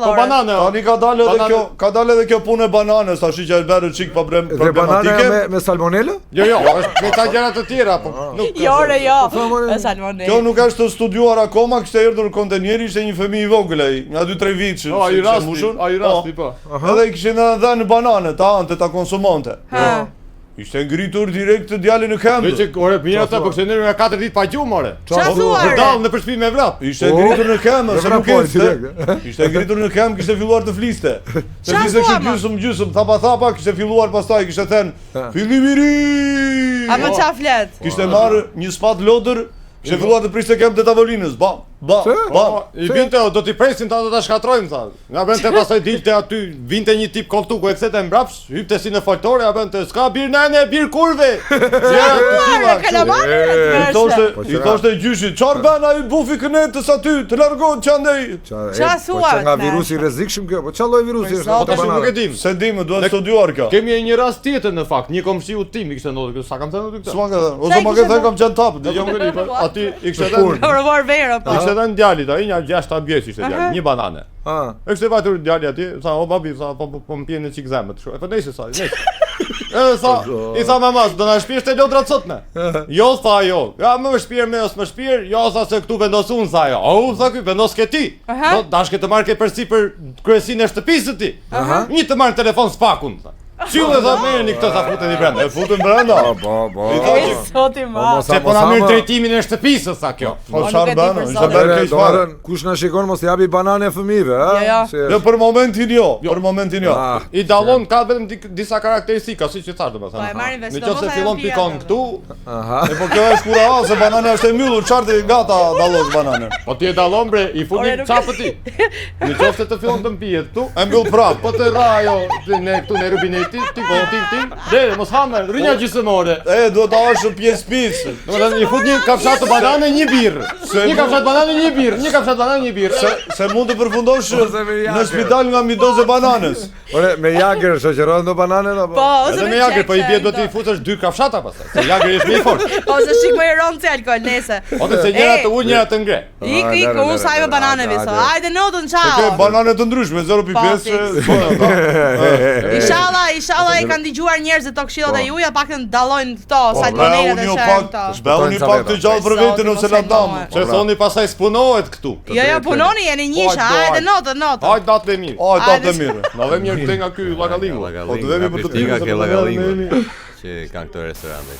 Po banane. Tani ka dalë edhe kjo punë e bananës, tash që bërë çik pa Dhe banana problematike. me salmonellë? Jo, është me ca gjëra të tjera, po. Nuk. Jo, e salmoni. Kjo nuk është të studiuar akoma, kishte erdhur kontenieri, ishte një fëmijë i vogël ai, nga 2-3 vite. Ai rasti, po. Edhe i kishin dhënë banane, ta ante ta konsumonte. Ha. Ishte ngritur direkt djali në këmbë. Veçë ore mira ata po kështu nga 4 ditë pa gjumë ore. Qa thua, Për re? dallë në përshpim me vrat. Ishte ngritur në këmbë, se nuk vrapoj ishte. Ishte ngritur në këmbë, kishte filluar të fliste. Se Qa fliste thua, kështu gjysmë, thapa, kishte filluar pastaj, kishte thënë fillim i ri. A më qa flet? Kishte marrë një spat lodër, kishte filluar të priste këmbë të tavolinës. Bam. I binte do t'i presin ta do ta shkatrojmë tha. Nga bënte pastaj dilte aty, vinte një tip koltuku e kthete mbrapsh, hypte si në foltore, ja bënte s'ka bir nane, bir kurve. I thoshte gjyshit, çfarë bën ai bufi kënetës aty, të largohet çandej. Qa thua, Nga ne? virusi rrezikshëm kjo, po ç'a lloj virusi është? Po, Po tash nuk e dim. Se dimë, duhet studiuar kjo. Kemi një rast tjetër në fakt, një komshiu tim i kishte ndodhur, sa kam thënë aty këtë. S'ma ka thënë, ose ma ke thënë kam qenë tap. Jo më ngri, aty i kishte dhënë. Provar vera, po. I kishte dhënë djalit, ai një 6 vjeç ishte djali, një banane. Ah. E kishte vajtur djali aty, sa o babi, sa po mpjen në çik zemët. Po nejse sa, nejse. Edhe sa, i tha mamas, do na shpirsh te lodra sotme. Jo tha ajo. Ja më shpir me os më shpir, jo sa se këtu vendos unë tha ajo. Au tha ky vendos ke ti. Do dashke të marrë ke përsipër kryesinë e shtëpisë ti. Një të marrë telefon spakun tha. Qyllë dhe merrni këtë sa futeni brenda. E futën brenda. Po. E soti ma. Se po na merr drejtimin e shtëpisë sa kjo. Po nuk çfarë e di bën? për Ishte sot. bërë keq fare. Kush na shikon mos japi banane fëmijëve, ha? Jo. Se- Jo për momentin jo, për momentin jo. Ah, I dallon ka vetëm disa karakteristika, siç e thash domethënë. Po, e marrin vesh, Në qoftë se domosdoshmë fillon janë pikon pija, këtu, aha. E po kjo është kura se banana është e mbyllur, çfarë ti gata dallosh bananën. po ti e dallon bre, i funi Ore, nuk çapë ti. Në qoftë se të fillon të mpihet këtu, E mbyll prap. po të ra ajo ne këtu në rubineti, ti. Dhe mos hamë, rrinja gjysmore. Duhet ta hash pjesë. Domethënë i fut një kafshat të banane, një birrë. Një kafshat banane, një birrë, një kafshat banane, një birrë. Se mund të përfundosh Ose me në jagër. spital nga midoze bananës. Ore, me jagër shoqërohen do bananën apo? Po, ose Edhe me jagër, po i bie do t'i futësh 2 kafshata pastaj. Se jagri është më i fortë. Ose shik më i rëndë si alkool, nese. Ose se njëra të ul, njëra të ngre. Ik, unë sajme banane viso. Hajde notën, Ke ciao. banane të ndryshme, 0.5. Inshallah i kanë dëgjuar njerëzit to këshillat e juaja, paktën dallojnë këto salmonella dhe shërën këto. Shbehuni pak të gjallë për vetin ose la dam. Se thoni pastaj spunohet këtu. Jo, punoni, jeni njësha, hajde notën. Hajde natë dhe mirë. Aj, ta të mirë. Na dhe mirë të nga ky llagallingu. Po të vemi për të Nga pirë, ke llagallingu që kanë këto restorante.